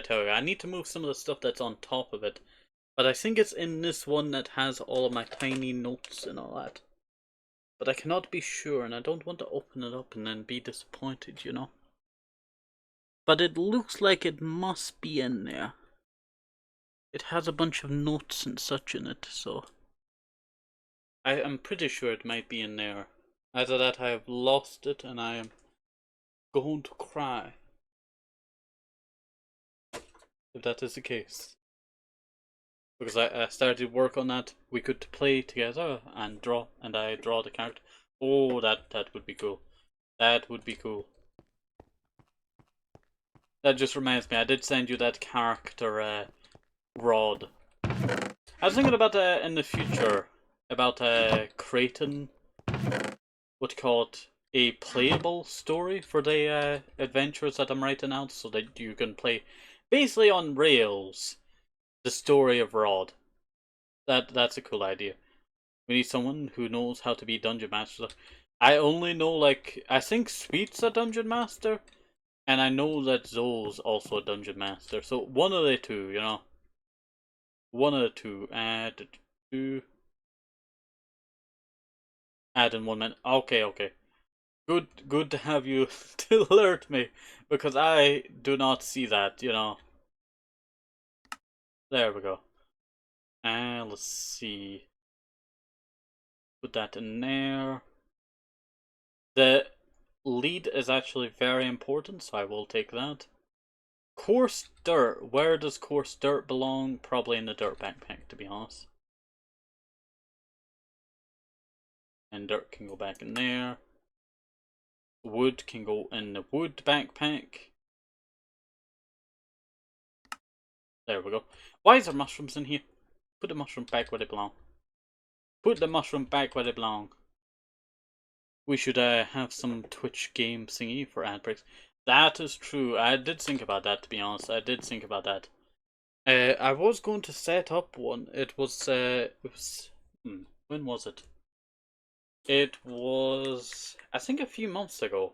tell you. I need to move some of the stuff that's on top of it. But I think it's in this one that has all of my tiny notes and all that. But I cannot be sure, and I don't want to open it up and then be disappointed, you know. But it looks like it must be in there. It has a bunch of notes and such in it, so I am pretty sure it might be in there. Either that I have lost it and I am going to cry. If that is the case. Because I started work on that. We could play together and draw, and I draw the character. Oh, that would be cool. That would be cool. That just reminds me, I did send you that character, Rod. I was thinking about in the future about creating what you call it, a playable story for the adventures that I'm writing out, so that you can play basically on rails the story of Rod. That's a cool idea. We need someone who knows how to be dungeon master. I only know, like, I think Sweet's a dungeon master, and I know that Zoe's also a dungeon master. So one of the two, you know. One of the two. Add in 1 minute. Okay, okay. Good to have you to alert me, because I do not see that, you know. There we go. And let's see. Put that in there. The lead is actually very important, so I will take that. Coarse dirt. Where does coarse dirt belong? Probably in the dirt backpack, to be honest. And dirt can go back in there. Wood can go in the wood backpack. There we go. Why is there mushrooms in here? Put the mushroom back where they belong. Put the mushroom back where they belong. We should have some Twitch game thingy for ad breaks. That is true. I did think about that, to be honest. I did think about that. I was going to set up one. It was when was it? It was, I think, a few months ago.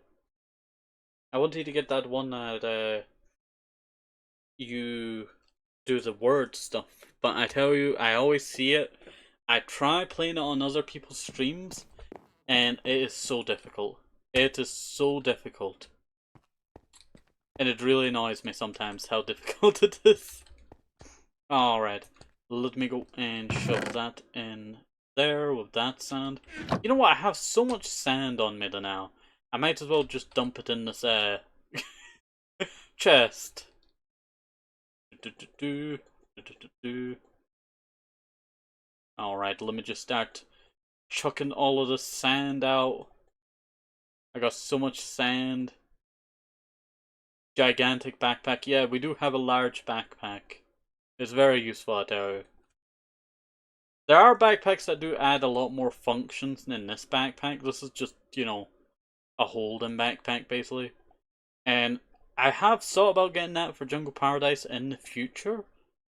I wanted to get that one that you do the word stuff, but I tell you, I always see it. I try playing it on other people's streams, and it is so difficult. It is so difficult. And it really annoys me sometimes how difficult it is. Alright, let me go and shove that in there with that sand. You know what, I have so much sand on me now. I might as well just dump it in this chest. Alright, let me just start chucking all of the sand out. I got so much sand. Gigantic backpack. Yeah, we do have a large backpack. It's very useful, I tell you. There are backpacks that do add a lot more functions than this backpack. This is just, you know, a holding backpack, basically. And I have thought about getting that for Jungle Paradise in the future.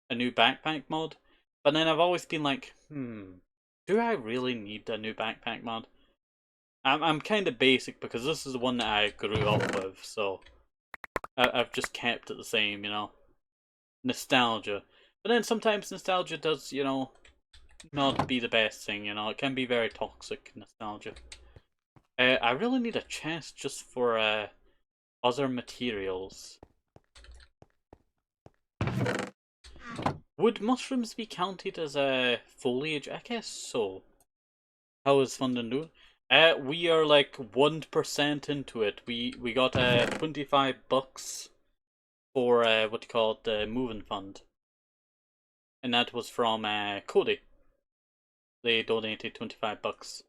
A new backpack mod. But then I've always been like, do I really need a new backpack mod? I'm kind of basic because this is the one that I grew up with, so I've just kept it the same, you know. Nostalgia. But then sometimes nostalgia does, you know, not be the best thing, you know. It can be very toxic, nostalgia. I really need a chest just for other materials. Would mushrooms be counted as a foliage? I guess so. How is Funding doing? We are like 1% into it. We got $25 for what you call it, the moving fund, and that was from Cody. They donated $25.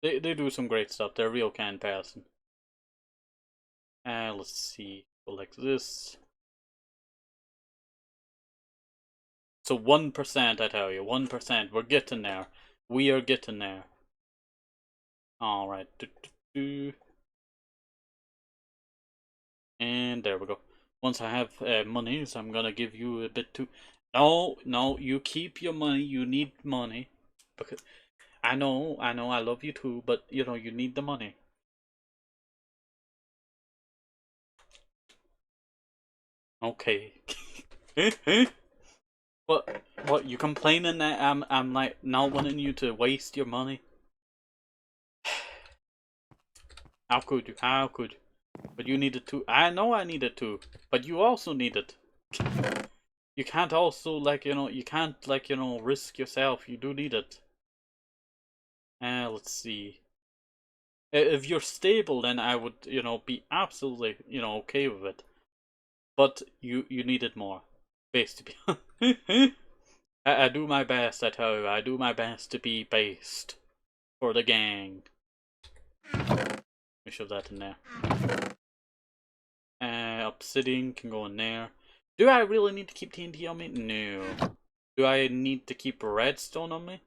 They do some great stuff. They're a real kind person. Let's see. Go like this. So 1%, I tell you, 1%. We're getting there. We are getting there. Alright. And there we go. Once I have monies, I'm gonna give you a bit too. No, no, you keep your money. You need money. Because I know, I love you too, but you know, you need the money. Okay. What, you complaining that I'm like not wanting you to waste your money? How could you? How could you? But you needed to. I know I needed to, but you also needed. You can't also like you can't like risk yourself. You do need it. Let's see. If you're stable, then I would be absolutely okay with it. But you needed more. Base to be. I do my best. I tell you, I do my best to be based for the gang. Let me shove that in there. Obsidian can go in there. Do I really need to keep TNT on me? No. Do I need to keep redstone on me?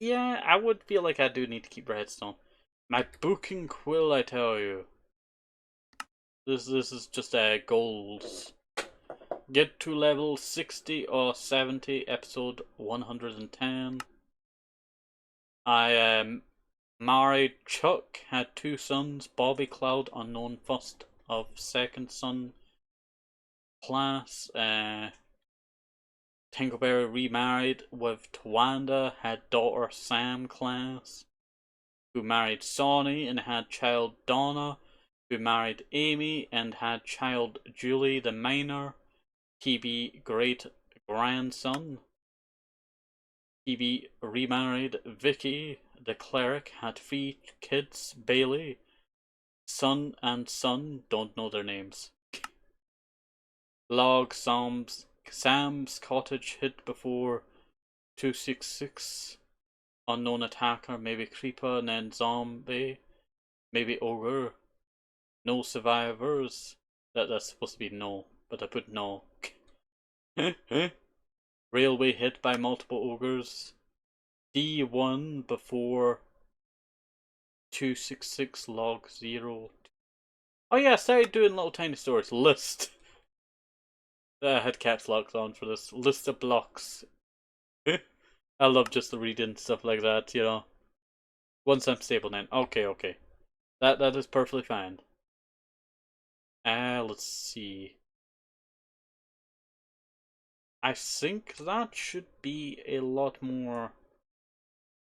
Yeah, I would feel like I do need to keep redstone. My booking quill, I tell you. This is just goals. Get to level 60 or 70, episode 110. I married Chuck, had 2 sons, Bobby Cloud, unknown first of second son class. Tinkleberry remarried with Tawanda, had daughter Sam class, who married Sonny and had child Donna, who married Amy and had child Julie the minor, TB great grandson. TB remarried Vicky the cleric, had 3 kids, Bailey, son and son, don't know their names. Log Sam's cottage hit before 266. Unknown attacker, maybe creeper, and then zombie, maybe ogre. No survivors. That's supposed to be no, but I put no. Railway hit by multiple ogres. D1 before 266 log 0. Oh yeah, I started doing little tiny stories. List. I had caps locks on for this. List of blocks. I love just the reading stuff like that, Once I'm stable then. Okay. That is perfectly fine. Let's see. I think that should be a lot more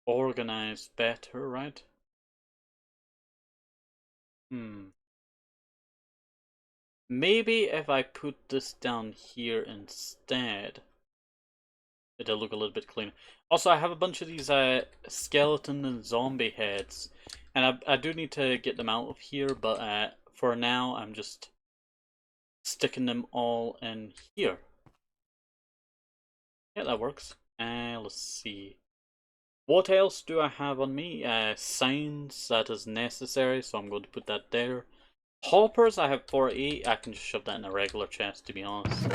organized better, right? Maybe if I put this down here instead, it'll look a little bit cleaner. Also, I have a bunch of these skeleton and zombie heads, and I do need to get them out of here, but for now, I'm just sticking them all in here. Yeah, that works. Let's see. What else do I have on me? Signs, that is necessary, so I'm going to put that there. Hoppers, I have 48. I can just shove that in a regular chest, to be honest.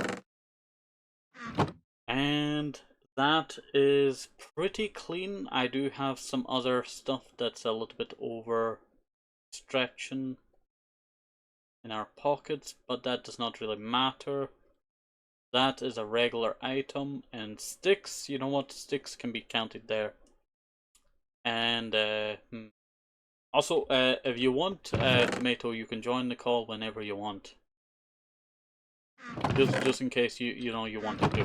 And that is pretty clean. I do have some other stuff that's a little bit over stretching in our pockets, but that does not really matter. That is a regular item. And sticks, you know what? Sticks can be counted there. And also, if you want Tomato, you can join the call whenever you want. Just in case you want to do.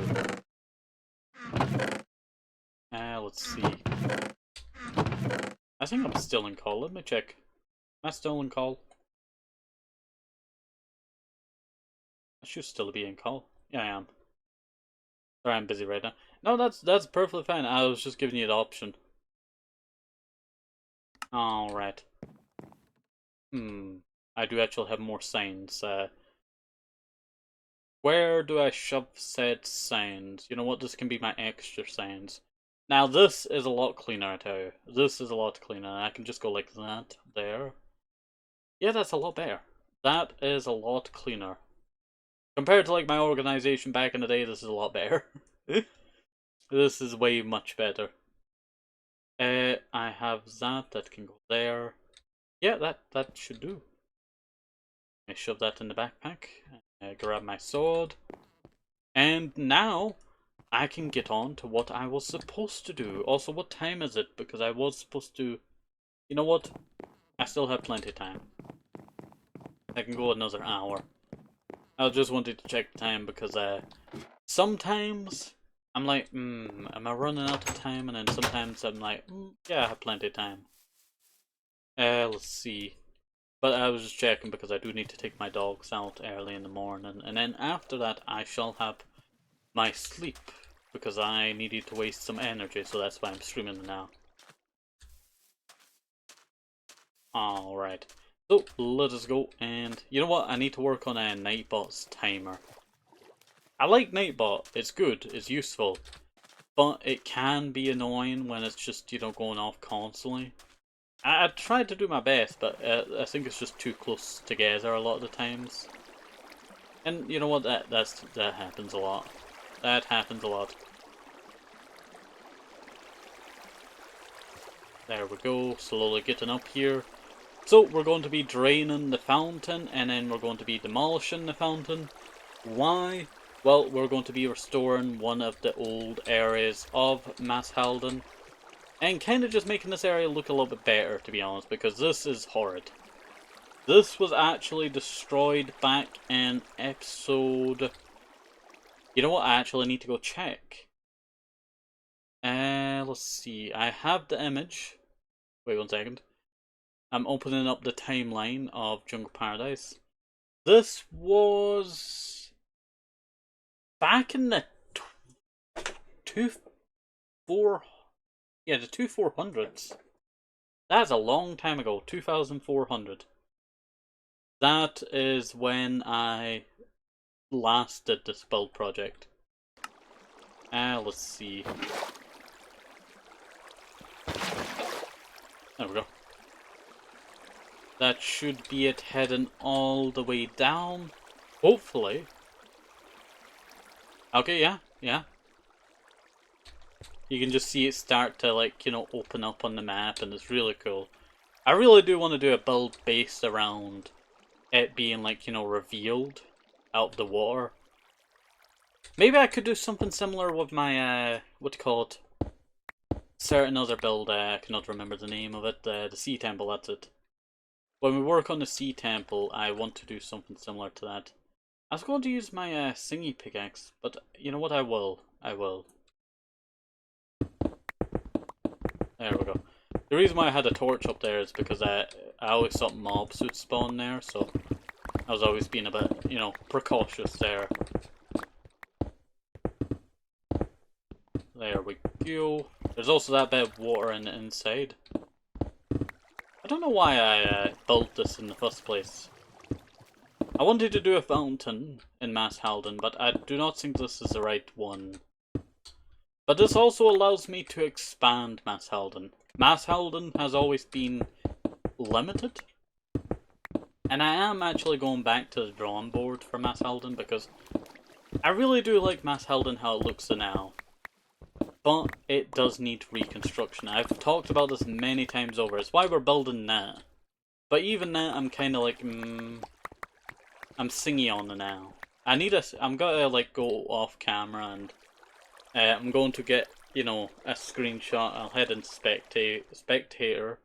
Let's see. I think I'm still in call. Let me check. Am I still in call? I should still be in call. Yeah, I am. Sorry, I'm busy right now. No, that's perfectly fine. I was just giving you the option. Alright. I do actually have more signs. Where do I shove said signs? You know what? This can be my extra signs. Now this is a lot cleaner, I tell you. This is a lot cleaner. I can just go like that, there. Yeah, that's a lot better. That is a lot cleaner. Compared to like my organization back in the day, this is a lot better. This is way much better. I have that can go there. Yeah, that should do. I shove that in the backpack. Grab my sword. And now I can get on to what I was supposed to do. Also, what time is it? Because I was supposed to... You know what? I still have plenty of time. I can go another hour. I just wanted to check the time because sometimes I'm like, am I running out of time? And then sometimes I'm like, yeah, I have plenty of time. Let's see. But I was just checking because I do need to take my dogs out early in the morning. And then after that, I shall have my sleep because I needed to waste some energy. So that's why I'm streaming now. Alright. So, let us go. And you know what? I need to work on a Nightbot's timer. I like Nightbot. It's good. It's useful. But it can be annoying when it's just, going off constantly. I tried to do my best, but I think it's just too close together a lot of the times. And you know what? That happens a lot. That happens a lot. There we go. Slowly getting up here. So we're going to be draining the fountain, and then we're going to be demolishing the fountain. Why? Well, we're going to be restoring one of the old areas of Mashalden. And kind of just making this area look a little bit better, to be honest, because this is horrid. This was actually destroyed back in episode... You know what? I actually need to go check. Let's see. I have the image. Wait 1 second. I'm opening up the timeline of Jungle Paradise. This was... back in the... the 2400s. That's a long time ago, 2400. That is when I last did this build project. Let's see. There we go. That should be it heading all the way down. Hopefully. Okay, yeah. You can just see it start to, open up on the map, and it's really cool. I really do want to do a build based around it being, revealed out of the water. Maybe I could do something similar with my, certain other build, I cannot remember the name of it, the Sea Temple, that's it. When we work on the Sea Temple, I want to do something similar to that. I was going to use my Singy pickaxe, but you know what, I will. There we go. The reason why I had a torch up there is because I always thought mobs would spawn there, so I was always being a bit, precautious there. There we go. There's also that bit of water in the inside. I don't know why I built this in the first place. I wanted to do a fountain in Mashalden, but I do not think this is the right one. But this also allows me to expand Mashalden. Mashalden has always been limited. And I am actually going back to the drawing board for Mashalden because I really do like Mashalden how it looks now. But it does need reconstruction. I've talked about this many times over. It's why we're building that. But even that, I'm kind of like, I'm singy on the now. I'm gonna go off camera and I'm going to get, a screenshot. I'll head into spectator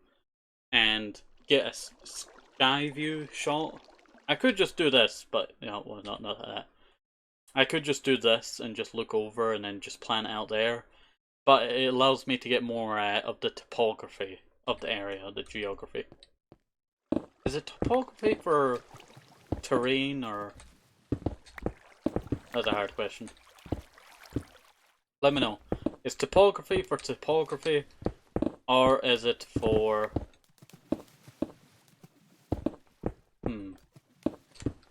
and get a sky view shot. I could just do this, but well, not that. I could just do this and just look over and then just plan it out there. But it allows me to get more of the topography of the area, the geography. Is it topography for terrain or... That's a hard question. Let me know. Is topography for topography, or is it for...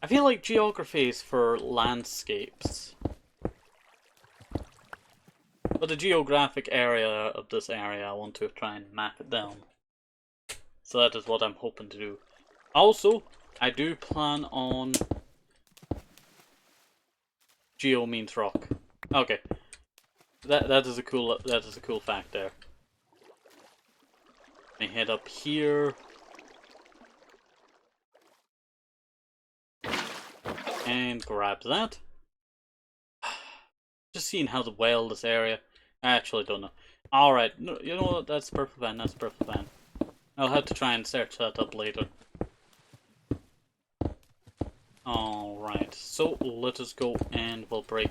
I feel like geography is for landscapes. But the geographic area of this area, I want to try and map it down. So that is what I'm hoping to do. Also, I do plan on... Geo means rock. Okay. That is a cool fact there. I head up here. And grab that. Just seeing how well this area... I actually don't know. Alright, no, you know what? That's perfectly fine. That's perfectly fine. I'll have to try and search that up later. Alright, so let us go and we'll break